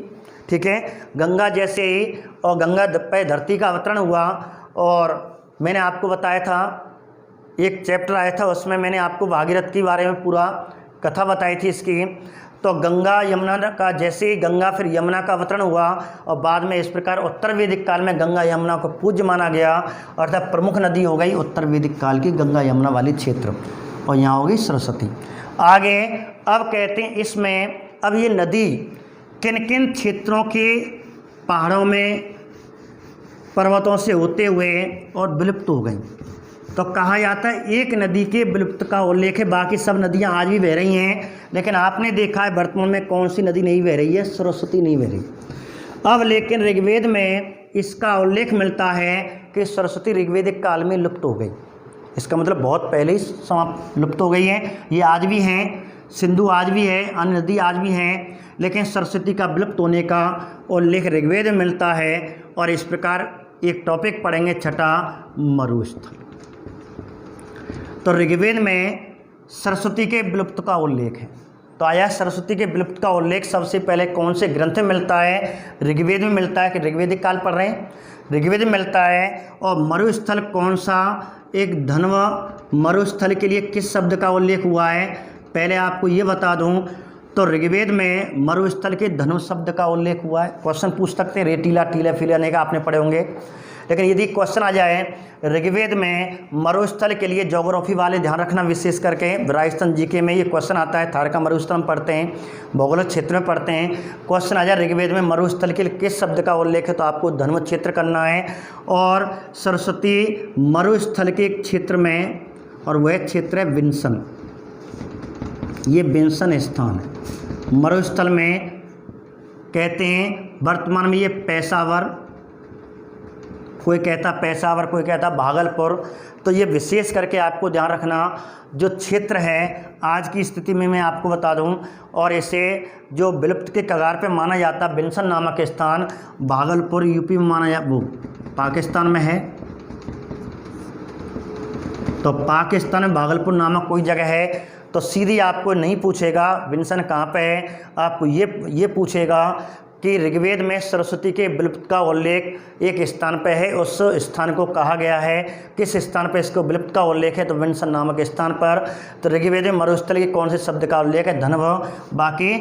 ठीक है। गंगा जैसे ही और गंगा पे धरती का अवतरण हुआ, और मैंने आपको बताया था एक चैप्टर आया था उसमें मैंने आपको भागीरथ के बारे में पूरा कथा बताई थी इसकी। तो गंगा यमुना का, जैसे ही गंगा फिर यमुना का अवतरण हुआ, और बाद में इस प्रकार उत्तर वैदिक काल में गंगा यमुना को पूज्य माना गया, अर्थात प्रमुख नदी हो गई उत्तर वैदिक काल की गंगा यमुना वाली क्षेत्र, और यहाँ हो गई सरस्वती। आगे अब कहते हैं इसमें, अब ये नदी किन किन क्षेत्रों के पहाड़ों में पर्वतों से होते हुए और विलुप्त हो गई। तो कहा जाता है एक नदी के विलुप्त का उल्लेख है, बाकी सब नदियां आज भी बह रही हैं, लेकिन आपने देखा है वर्तमान में कौन सी नदी नहीं बह रही है? सरस्वती नहीं बह रही। अब लेकिन ऋग्वेद में इसका उल्लेख मिलता है कि सरस्वती ऋग्वेदिक काल में लुप्त हो गई। इसका मतलब बहुत पहले ही समाप्त लुप्त हो गई है। ये आज भी हैं, सिंधु आज भी है, अन्य नदी आज भी हैं, लेकिन सरस्वती का विलुप्त होने का उल्लेख ऋग्वेद में मिलता है। और इस प्रकार एक टॉपिक पढ़ेंगे छठा, मरुस्थल। तो ऋग्वेद में सरस्वती के विलुप्त का उल्लेख है। तो आया सरस्वती के विलुप्त का उल्लेख सबसे पहले कौन से ग्रंथ में मिलता है? ऋग्वेद में मिलता है, कि ऋग्वेदिक काल पढ़ रहे हैं, ऋग्वेद में मिलता है। और मरुस्थल कौन सा? एक धन्व मरुस्थल के लिए किस शब्द का उल्लेख हुआ है? पहले आपको ये बता दूं, तो ऋग्वेद में मरुस्थल के धनु शब्द का उल्लेख हुआ है। क्वेश्चन पूछ सकते हैं, रेतीला, टीला, फिलाने का आपने पढ़े होंगे, लेकिन यदि क्वेश्चन आ जाए ऋग्वेद में मरुस्थल के लिए, ज्योग्राफी वाले ध्यान रखना विशेष करके, राजस्थान जीके में ये क्वेश्चन आता है, थार का मरुस्थल हम पढ़ते हैं, भौगोलिक क्षेत्र में पढ़ते हैं। क्वेश्चन आ जाए ऋग्वेद में मरुस्थल के लिए किस शब्द का उल्लेख है, तो आपको धन्व क्षेत्र करना है। और सरस्वती मरुस्थल के क्षेत्र में, और वह क्षेत्र है विंसन, ये विंसन स्थान है मरुस्थल में। कहते हैं वर्तमान में ये पेशावर, कोई कहता पेशावर, कोई कहता भागलपुर। तो ये विशेष करके आपको ध्यान रखना, जो क्षेत्र है आज की स्थिति में मैं आपको बता दूं, और इसे जो विलुप्त के कगार पे माना जाता विंसन नामक स्थान, भागलपुर यूपी में माना वो पाकिस्तान में है। तो पाकिस्तान में भागलपुर नामक कोई जगह है, तो सीधी आपको नहीं पूछेगा विंसन कहाँ पे है, आपको ये पूछेगा कि ऋग्वेद में सरस्वती के विलुप्त का उल्लेख एक स्थान पे है, उस स्थान को कहा गया है, किस स्थान पे इसको विलुप्त का उल्लेख है, तो विंसन नामक स्थान पर। तो ऋग्वेद में मरुस्थल के कौन से शब्द का उल्लेख है? धन्व। बाकी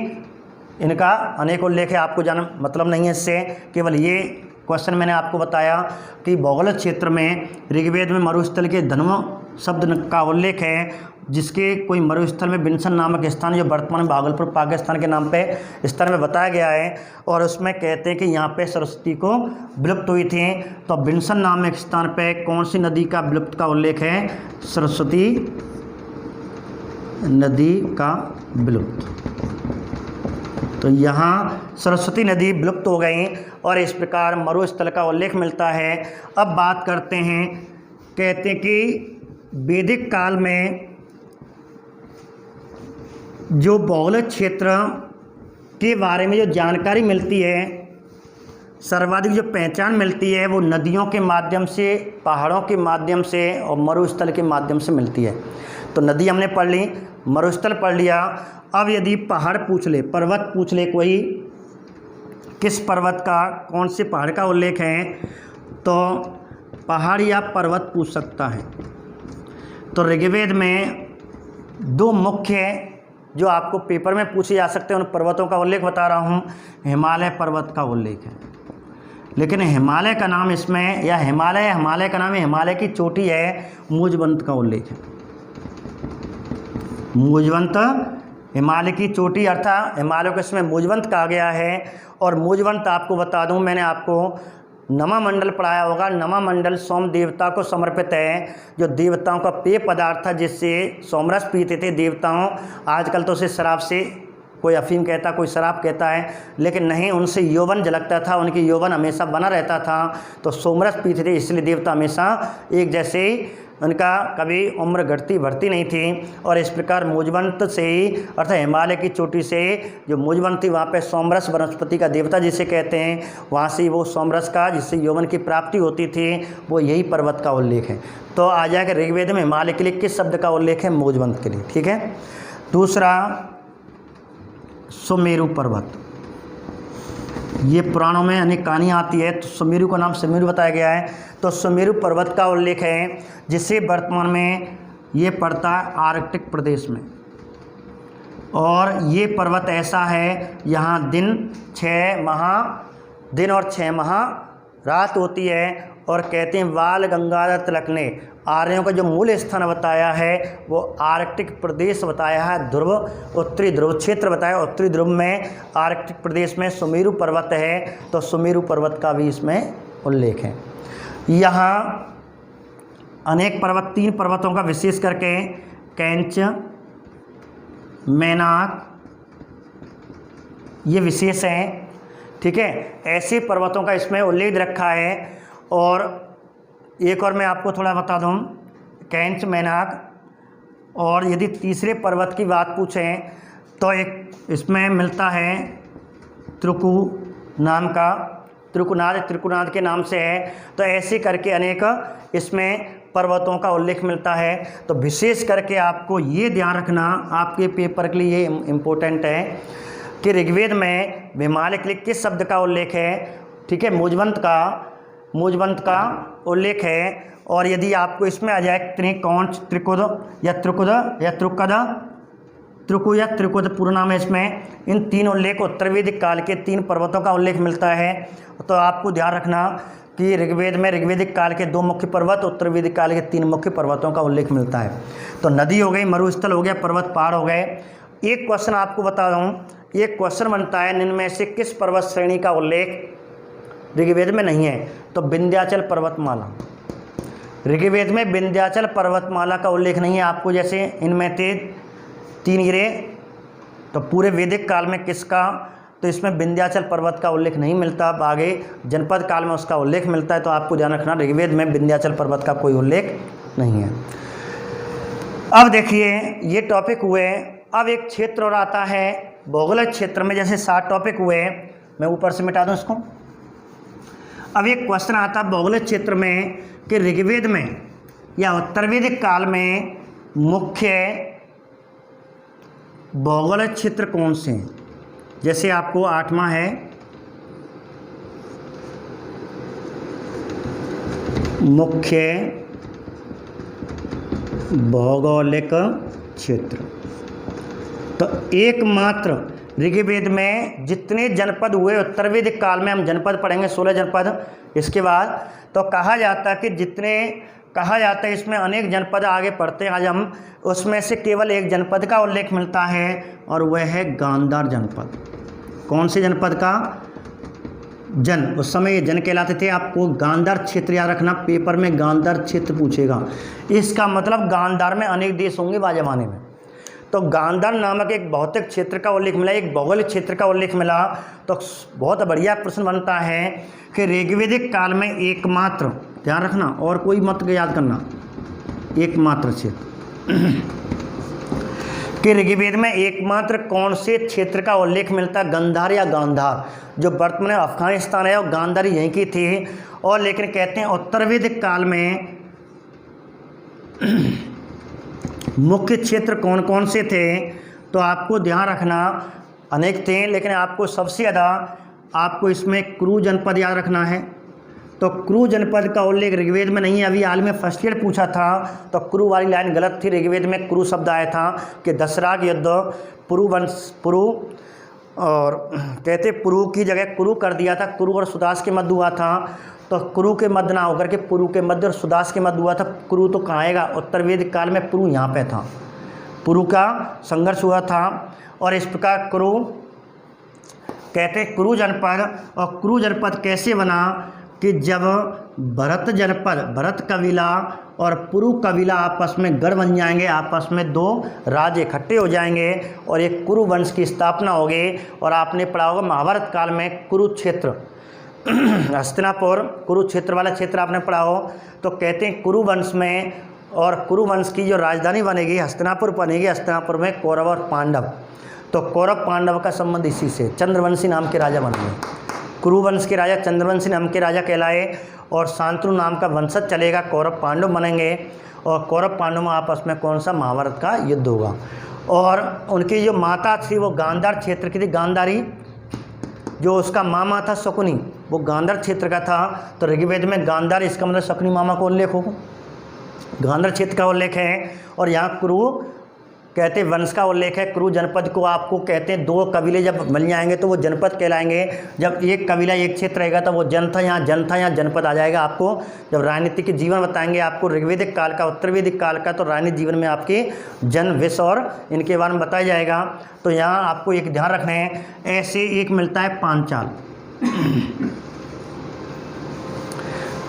इनका अनेक उल्लेख है, आपको जाना मतलब नहीं है इससे, केवल ये क्वेश्चन मैंने आपको बताया कि भौगोलिक क्षेत्र में ऋग्वेद में मरुस्थल के धन्व शब्द का उल्लेख है, जिसके कोई मरुस्थल में विंसन नामक स्थान, जो वर्तमान में भागलपुर पाकिस्तान के नाम पे स्थान में बताया गया है, और उसमें कहते हैं कि यहाँ पे सरस्वती को विलुप्त हुई थी। तो विंसन नामक स्थान पे कौन सी नदी का विलुप्त का उल्लेख है? सरस्वती नदी का विलुप्त। तो यहाँ सरस्वती नदी विलुप्त हो गई, और इस प्रकार मरुस्थल का उल्लेख मिलता है। अब बात करते हैं, कहते हैं कि वैदिक काल में जो भौगोलिक क्षेत्र के बारे में जो जानकारी मिलती है, सर्वाधिक जो पहचान मिलती है, वो नदियों के माध्यम से, पहाड़ों के माध्यम से और मरुस्थल के माध्यम से मिलती है। तो नदी हमने पढ़ ली, मरुस्थल पढ़ लिया। अब यदि पहाड़ पूछ ले, पर्वत पूछ ले कोई, किस पर्वत का, कौन से पहाड़ का उल्लेख है, तो पहाड़ या पर्वत पूछ सकता है। तो ऋग्वेद में दो मुख्य जो आपको पेपर में पूछे जा सकते हैं, उन पर्वतों का उल्लेख बता रहा हूँ। हिमालय पर्वत का उल्लेख है, लेकिन हिमालय का नाम इसमें, या हिमालय का नाम है, हिमालय की चोटी है, मूजवंत का उल्लेख है। मूजवंत हिमालय की चोटी, अर्थात हिमालय को इसमें मूजवंत कहा गया है। और मूजवंत आपको बता दूं, मैंने आपको नमा मंडल पढ़ाया होगा। नमा मंडल सोम देवता को समर्पित है, जो देवताओं का पेय पदार्थ था जिससे सोमरस पीते थे देवताओं। आजकल तो उसे शराब से कोई अफीम कहता, कोई शराब कहता है, लेकिन नहीं, उनसे यौवन झलकता था, उनकी यौवन हमेशा बना रहता था, तो सोमरस पीते थे, इसलिए देवता हमेशा एक जैसे ही, उनका कभी उम्र घटती बढ़ती नहीं थी। और इस प्रकार मूजवंत से ही, अर्थात हिमालय की चोटी से जो मूजवंत थी, वहाँ पे सोमरस वनस्पति का देवता जिसे कहते हैं, वहाँ से वो सोमरस का जिससे यौवन की प्राप्ति होती थी, वो यही पर्वत का उल्लेख है। तो आ जाएगा ऋग्वेद में हिमालय के लिए किस शब्द का उल्लेख है? मूजवंत के लिए। ठीक है। दूसरा सुमेरु पर्वत, ये पुराणों में अनेक कहानियाँ आती है, तो सुमेरु का नाम सुमेरु बताया गया है। तो सुमेरु पर्वत का उल्लेख है, जिसे वर्तमान में ये पड़ता है आर्कटिक प्रदेश में, और ये पर्वत ऐसा है यहाँ दिन और 6 माह रात होती है। और कहते हैं बाल गंगाधर तिलक ने आर्यों का जो मूल स्थान बताया है वो आर्कटिक प्रदेश बताया है, ध्रुव, उत्तरी ध्रुव क्षेत्र बताया। उत्तरी ध्रुव में आर्कटिक प्रदेश में सुमेरु पर्वत है, तो सुमेरु पर्वत का भी इसमें उल्लेख है। यहाँ अनेक पर्वत, 3 पर्वतों का विशेष करके कैंच, मैनाक, ये विशेष हैं। ठीक है, ऐसे पर्वतों का इसमें उल्लेख रखा है। और एक और मैं आपको थोड़ा बता दूं, कैंच, मैनाक, और यदि तीसरे पर्वत की बात पूछें तो एक इसमें मिलता है त्रिकु नाम का, त्रिकुनाद के नाम से है। तो ऐसे करके अनेक इसमें पर्वतों का उल्लेख मिलता है। तो विशेष करके आपको ये ध्यान रखना, आपके पेपर के लिए ये इम्पोर्टेंट है कि ऋग्वेद में हिमालय के लिए किस शब्द का उल्लेख है। ठीक है, मूजवंत का उल्लेख है। और यदि आपको इसमें आ जाए त्रिकोंच, त्रिकुद या त्रिकुद पूर्ण नाम है इसमें, इन 3 उल्लेख उत्तर वैदिक काल के 3 पर्वतों का उल्लेख मिलता है। तो आपको ध्यान रखना कि ऋग्वेद में ऋग्वेदिक काल के 2 मुख्य पर्वत, उत्तर वैदिक काल के 3 मुख्य पर्वतों का उल्लेख मिलता है। तो नदी हो गई, मरुस्थल हो गया, पर्वत पहाड़ हो गए। एक क्वेश्चन आपको बता रहा हूँ, एक क्वेश्चन बनता है, इनमें से किस पर्वत श्रेणी का उल्लेख ऋग्वेद में नहीं है? तो विंध्याचल पर्वतमाला, ऋग्वेद में विंध्याचल पर्वतमाला का उल्लेख नहीं है। आपको जैसे इनमें थे 3 गिरे, तो पूरे वैदिक काल में किसका? तो इसमें विंध्याचल पर्वत का उल्लेख नहीं मिलता। अब आगे जनपद काल में उसका उल्लेख मिलता है। तो आपको ध्यान रखना, ऋग्वेद में विंध्याचल पर्वत का कोई उल्लेख नहीं है। अब देखिए, ये टॉपिक हुए। अब एक क्षेत्र और आता है भौगोलिक क्षेत्र में, जैसे 7 टॉपिक हुए, मैं ऊपर से मिटा दूँ इसको। अब एक क्वेश्चन आता है भौगोलिक क्षेत्र में कि ऋग्वेद में या उत्तर वैदिक काल में मुख्य भौगोलिक क्षेत्र कौन से हैं? जैसे आपको 8वां है मुख्य भौगोलिक क्षेत्र। तो एकमात्र ऋग्वेद में जितने जनपद हुए उत्तर वैदिक काल में, हम जनपद पढ़ेंगे 16 जनपद इसके बाद, तो कहा जाता है कि जितने कहा जाता है इसमें अनेक जनपद आगे पढ़ते हैं आज हम, उसमें से केवल एक जनपद का उल्लेख मिलता है और वह है गांधार जनपद। कौन से जनपद का? जन, उस समय ये जन कहलाते थे। आपको गांधार क्षेत्र याद रखना, पेपर में गांधार क्षेत्र पूछेगा। इसका मतलब गांधार में अनेक देश होंगे बाद जमाने में। तो गांधार नामक एक भौतिक क्षेत्र का उल्लेख मिला, एक भौगोलिक क्षेत्र का उल्लेख मिला। तो बहुत बढ़िया प्रश्न बनता है कि ऋग्वेदिक काल में एकमात्र, ध्यान रखना और कोई मत याद करना, एकमात्र क्षेत्र कि ऋग्वेद में एकमात्र कौन से क्षेत्र का उल्लेख मिलता है? गंधार या गांधार, जो वर्तमान अफगानिस्तान है और गांधार यहीं की थी। और लेकिन कहते हैं उत्तर वैदिक काल में मुख्य क्षेत्र कौन कौन से थे? तो आपको ध्यान रखना, अनेक थे, लेकिन आपको सबसे ज़्यादा आपको इसमें क्रू जनपद याद रखना है। तो क्रू जनपद का उल्लेख ऋग्वेद में नहीं है। अभी हाल में फर्स्ट ईयर पूछा था तो क्रू वाली लाइन गलत थी। ऋग्वेद में क्रू शब्द आया था कि दशराग युद्ध पुरु और कहते पुरु की जगह कुरु कर दिया था। कुरु और सुदास के मध्य हुआ था, तो कुरु के मध्य ना होकर के पुरु के मध्य और सुदास के मध्य हुआ था। कुरु तो कहाँ आएगा? उत्तर वैदिक काल में पुरु यहाँ पे था, पुरु का संघर्ष हुआ था। और इस प्रकार कुरु कहते हैं कुरु जनपद। और कुरु जनपद कैसे बना कि जब भरत कबीला और पुरु कबीला आपस में गढ़ बन जाएंगे, आपस में दो राज्य इकट्ठे हो जाएंगे और एक कुरु वंश की स्थापना होगी। और आपने पढ़ा होगा महाभारत काल में कुरुक्षेत्र, हस्तिनापुर कुरुक्षेत्र वाला क्षेत्र आपने पढ़ा हो। तो कहते हैं कुरु वंश में, और कुरु वंश की जो राजधानी बनेगी हस्तिनापुर बनेगी। हस्तिनापुर में कौरव और पांडव, तो कौरव पांडव का संबंध इसी से, चंद्रवंशी नाम के राजा बनेंगे। कुरुवंश के राजा चंद्रवंशी नाम के राजा कहलाए और शांतनु नाम का वंशज चलेगा, कौरव पांडव बनेंगे। और कौरव पांडव में आपस में कौन सा महाभारत का युद्ध होगा। और उनकी जो माता थी वो गांधार क्षेत्र की थी, गांधारी। जो उसका मामा था शकुनी, वो गांधार क्षेत्र का था। तो ऋग्वेद में गांधार, इसका मतलब शकुनी मामा का उल्लेख होगा, गांधार क्षेत्र का उल्लेख है। और यहाँ कुरु कहते वंश का उल्लेख है। कुरु जनपद को आपको कहते हैं, दो कबीले जब मिल जाएंगे तो वो जनपद कहलाएंगे। जब एक कबीला एक क्षेत्र रहेगा तो वो जन था, यहाँ जनपद आ जाएगा। आपको जब राजनीति के जीवन बताएंगे आपको ऋग्वेदिक काल का, उत्तर वैदिक काल का, तो राजनीतिक जीवन में आपके जन विष और इनके बारे में बताया जाएगा। तो यहाँ आपको एक ध्यान रखना है, ऐसे एक मिलता है पांचाल,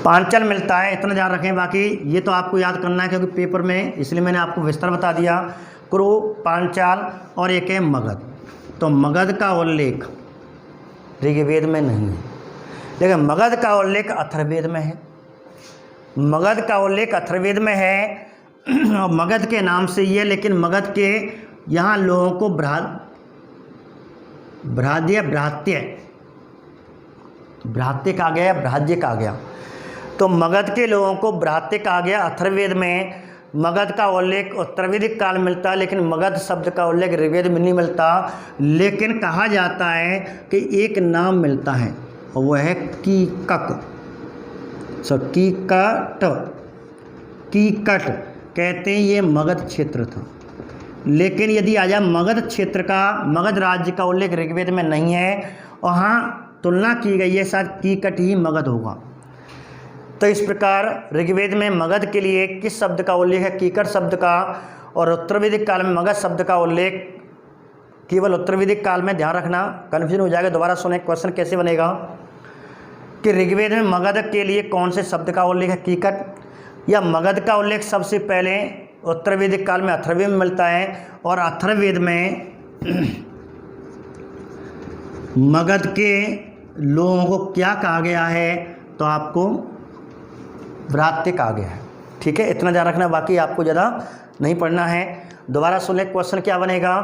पांचाल मिलता है, इतना ध्यान रखें। बाकी ये तो आपको याद करना है क्योंकि पेपर में, इसलिए मैंने आपको विस्तार बता दिया। कुरु, पांचाल और एक है मगध। तो मगध का उल्लेख ऋग्वेद में नहीं है, लेकिन मगध का उल्लेख अथर्ववेद में है। मगध का उल्लेख अथर्ववेद में है और मगध के नाम से ये, लेकिन मगध के यहाँ लोगों को भ्रात्य कहा गया, भ्राज्य कहा गया। तो मगध के लोगों को भ्रात्य कहा गया। अथर्ववेद में मगध का उल्लेख उत्तरवैदिक काल मिलता है, लेकिन मगध शब्द का उल्लेख ऋग्वेद में नहीं मिलता। लेकिन कहा जाता है कि एक नाम मिलता है और वह है कीकक। कीकट कहते हैं ये मगध क्षेत्र था। लेकिन यदि आ जाए मगध क्षेत्र का, मगध राज्य का उल्लेख ऋग्वेद में नहीं है और हाँ तुलना की गई है, शायद कीकट ही मगध होगा। तो इस प्रकार ऋग्वेद में मगध के लिए किस शब्द का उल्लेख है? कीकट शब्द का। और उत्तरवैदिक काल में मगध शब्द का उल्लेख केवल उत्तरवैदिक काल में, ध्यान रखना, कन्फ्यूजन हो जाएगा। दोबारा सुने, क्वेश्चन कैसे बनेगा कि ऋग्वेद में मगध के लिए कौन से शब्द का उल्लेख है? कीकट। या मगध का उल्लेख सबसे पहले उत्तरवैदिक काल में अथर्ववेद में मिलता है और अथर्ववेद में मगध के लोगों को क्या कहा गया है? तो आपको भ्रात्य कहा गया है। ठीक है, इतना ध्यान रखना, बाकी आपको ज़्यादा नहीं पढ़ना है। दोबारा सुन ले, क्वेश्चन क्या बनेगा?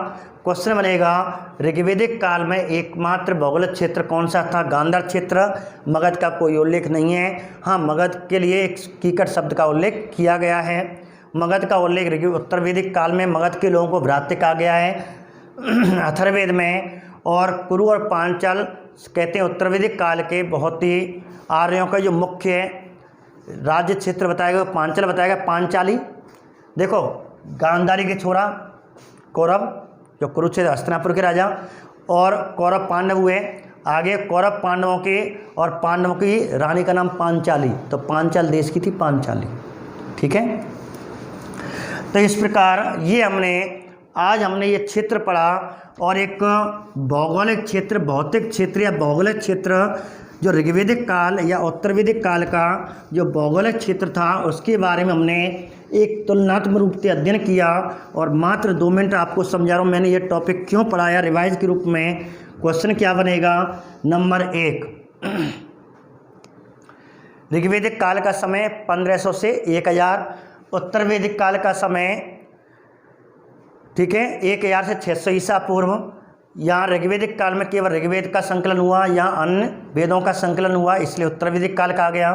क्वेश्चन बनेगा ऋग्वेदिक काल में एकमात्र भौगोलिक क्षेत्र कौन सा था? गांधार क्षेत्र। मगध का कोई उल्लेख नहीं है। हाँ, मगध के लिए एक कीकट शब्द का उल्लेख किया गया है। मगध का उल्लेख उत्तरवैदिक काल में मगध के लोगों को भ्रात्य कहा गया है अथर्ववेद में। और कुरु और पांचाल कहते हैं उत्तरवैदिक काल के बहुत ही आर्यों का जो मुख्य राज्य क्षेत्र बताएगा पांचाल बताएगा, पांचाली। देखो, गांधारी के छोरा कौरव, जो कुरुक्षेत्र हस्तिनापुर के राजा, और कौरव पांडव हुए। आगे कौरव पांडवों के और पांडवों की रानी का नाम पांचाली, तो पांचाल देश की थी पांचाली। ठीक है, तो इस प्रकार ये आज हमने ये क्षेत्र पढ़ा। और एक भौगोलिक क्षेत्र, भौतिक क्षेत्र या भौगोलिक क्षेत्र जो ऋग्वेदिक काल या उत्तरवैदिक काल का जो भौगोलिक क्षेत्र था उसके बारे में हमने एक तुलनात्मक रूप से अध्ययन किया। और मात्र 2 मिनट आपको समझा रहा हूँ मैंने ये टॉपिक क्यों पढ़ाया रिवाइज के रूप में। क्वेश्चन क्या बनेगा? नंबर 1, ऋग्वेदिक काल का समय 1500 से 1000, उत्तरवैदिक काल का समय, ठीक है, 1000 से 600 ईसा पूर्व। यहाँ ऋग्वेदिक काल में केवल ऋग्वेद का संकलन हुआ, यहाँ अन्य वेदों का संकलन हुआ, इसलिए उत्तरवैदिक काल कहा गया।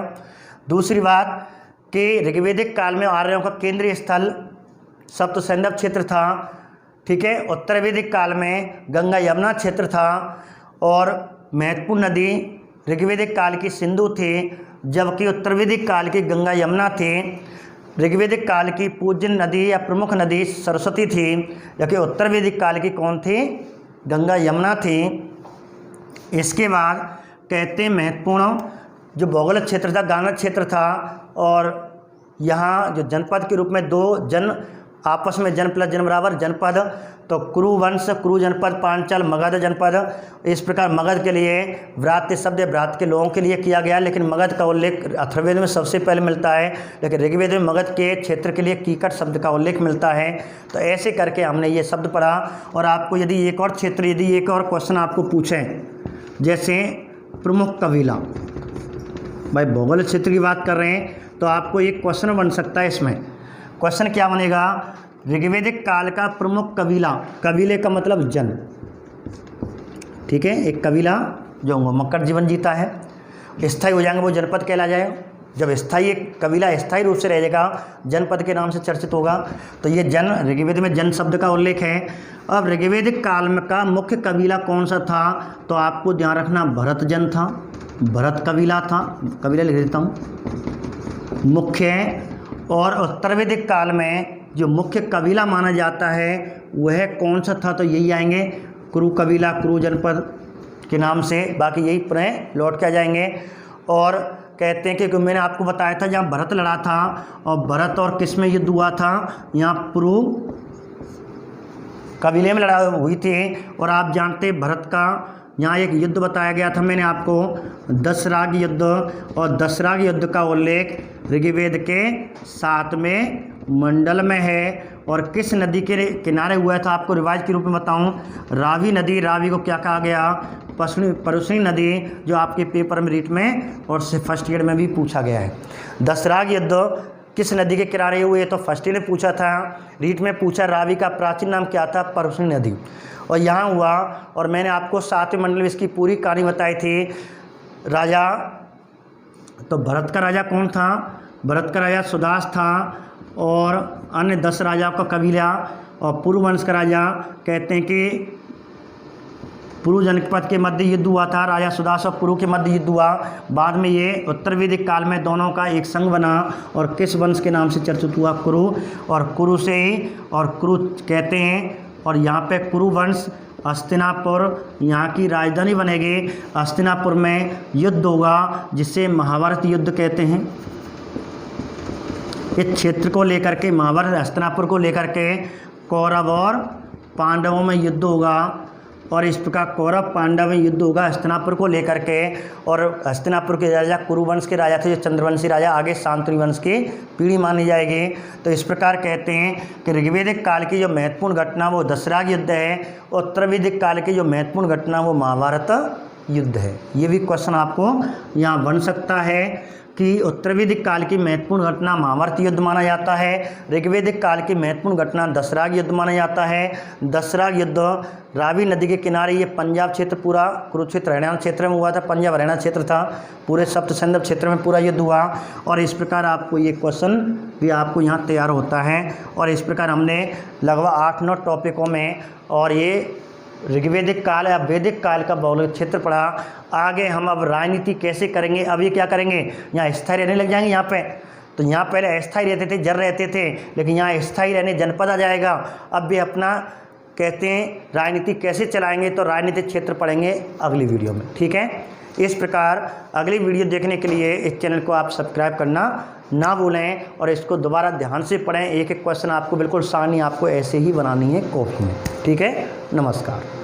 दूसरी बात कि ऋग्वेदिक काल में आर्यों का केंद्रीय स्थल सप्त सैंधव क्षेत्र था। ठीक है, उत्तरवैदिक काल में गंगा यमुना क्षेत्र था। और महत्वपूर्ण नदी ऋग्वेदिक काल की सिंधु थी, जबकि उत्तरवैदिक काल की गंगा यमुना थी। ऋग्वेदिक काल की पूज्य नदी या प्रमुख नदी सरस्वती थी, जबकि उत्तरवैदिक काल की कौन थी? गंगा यमुना थी। इसके बाद कहते हैं महत्वपूर्ण जो भौगोलिक क्षेत्र था गांधार क्षेत्र था। और यहाँ जो जनपद के रूप में 2 आपस में जन प्लस जन बराबर जनपद, तो कुरु वंश, कुरु जनपद, पांचाल, मगध जनपद। इस प्रकार मगध के लिए व्रात्य शब्द व्रात के लोगों के लिए किया गया, लेकिन मगध का उल्लेख अथर्ववेद में सबसे पहले मिलता है, लेकिन ऋग्वेद में मगध के क्षेत्र के लिए कीकट शब्द का उल्लेख मिलता है। तो ऐसे करके हमने ये शब्द पढ़ा। और आपको यदि एक और क्वेश्चन आपको पूछें, जैसे प्रमुख कबीला, भाई भौगोलिक क्षेत्र की बात कर रहे हैं, तो आपको एक क्वेश्चन बन सकता है। इसमें क्वेश्चन क्या बनेगा, ऋग्वेदिक काल का प्रमुख कबीला, कबीले का मतलब जन, ठीक है। एक कबीला जो मकर जीवन जीता है, स्थायी हो जाएंगे वो जनपद कहला जाएगा। जब स्थायी एक कबीला स्थायी रूप से रह जाएगा, जनपद के नाम से चर्चित होगा। तो ये जन, ऋग्वेद में जन शब्द का उल्लेख है। अब ऋग्वेदिक काल में का मुख्य कबीला कौन सा था, तो आपको ध्यान रखना भरत जन था, भरत कबीला था, कबीला लिख देता हूँ मुख्य। और उत्तर वैदिक काल में जो मुख्य कबीला माना जाता है वह कौन सा था, तो यही आएंगे कुरु कबीला, कुरु जनपद के नाम से, बाकी यही पुनः लौट के आ जाएंगे। और कहते हैं कि मैंने आपको बताया था जहाँ भरत लड़ा था, और भरत और किस में युद्ध हुआ था, यहाँ पुरु कबीले में लड़ाई हुई थी। और आप जानते हैं भरत का यहाँ एक युद्ध बताया गया था मैंने आपको, दशराग युद्ध, और दशराग युद्ध का उल्लेख ऋग्वेद के 7वें मंडल में है। और किस नदी के किनारे हुआ था, आपको रिवाज के रूप में बताऊं, रावी नदी। रावी को क्या कहा गया, परुष्णी नदी, जो आपके पेपर में रीट में और फर्स्ट ईयर में भी पूछा गया है। दशराग युद्ध किस नदी के किनारे हुए, तो फर्स्ट ईयर ने पूछा था, रीट में पूछा रावी का प्राचीन नाम क्या था, परुष्णी नदी, और यहाँ हुआ। और मैंने आपको 7वें मंडल में इसकी पूरी कहानी बताई थी। राजा, तो भरत का राजा कौन था, भरत का राजा सुदास था, और अन्य 10 राजाओं का कबीला। और पुरु वंश का राजा, कहते हैं कि पुरु जनपद के मध्य युद्ध हुआ था, राजा सुदास और पुरु के मध्य युद्ध हुआ। बाद में ये उत्तर वैदिक काल में दोनों का एक संघ बना, और किस वंश के नाम से चर्चित हुआ, कुरु। और कुरु से ही, और कुरु कहते हैं, और यहाँ पे कुरु वंश हस्तिनापुर यहाँ की राजधानी बनेगी। हस्तिनापुर में युद्ध होगा जिसे महाभारत युद्ध कहते हैं। इस क्षेत्र को लेकर के, महाभारत हस्तिनापुर को लेकर के कौरव और पांडवों में युद्ध होगा। और इस प्रकार कौरव पांडव में युद्ध होगा हस्तिनापुर को लेकर के। और हस्तिनापुर के राजा कुरुवंश के राजा थे, जो चंद्रवंशी राजा, आगे शांतनु वंश की पीढ़ी मानी जाएगी। तो इस प्रकार कहते हैं कि ऋग्वेदिक काल की जो महत्वपूर्ण घटना वो दशराग युद्ध है, और उत्तर वैदिक काल की जो महत्वपूर्ण घटना वो महाभारत युद्ध है। ये भी क्वेश्चन आपको यहाँ बन सकता है कि उत्तर वैदिक काल की महत्वपूर्ण घटना महाभारत युद्ध माना जाता है, ऋग्वेदिक काल की महत्वपूर्ण घटना दशराग युद्ध माना जाता है। दशराग युद्ध रावी नदी के किनारे, ये पंजाब क्षेत्र पूरा, कुरुक्षेत्र हरियाणा क्षेत्र में हुआ था, पंजाब हरियाणा क्षेत्र था, पूरे सप्त सिंधु क्षेत्र में पूरा युद्ध हुआ। और इस प्रकार आपको ये क्वेश्चन भी आपको यहाँ तैयार होता है। और इस प्रकार हमने लगभग 8-9 टॉपिकों में, और ये ऋग्वेदिक काल या वैदिक काल का भौगोलिक क्षेत्र पढ़ा। आगे हम अब राजनीति कैसे करेंगे, अब ये क्या करेंगे, यहाँ स्थायी रहने लग जाएंगे। यहाँ पे तो यहाँ पहले अस्थायी रहते थे, जर रहते थे, लेकिन यहाँ स्थायी रहने जनपद आ जाएगा। अब भी अपना कहते हैं राजनीति कैसे चलाएंगे, तो राजनीतिक क्षेत्र पढ़ेंगे अगली वीडियो में, ठीक है। इस प्रकार अगली वीडियो देखने के लिए इस चैनल को आप सब्सक्राइब करना ना भूलें, और इसको दोबारा ध्यान से पढ़ें। एक एक क्वेश्चन आपको बिल्कुल सारणी आपको ऐसे ही बनानी है कॉपी में, ठीक है। नमस्कार।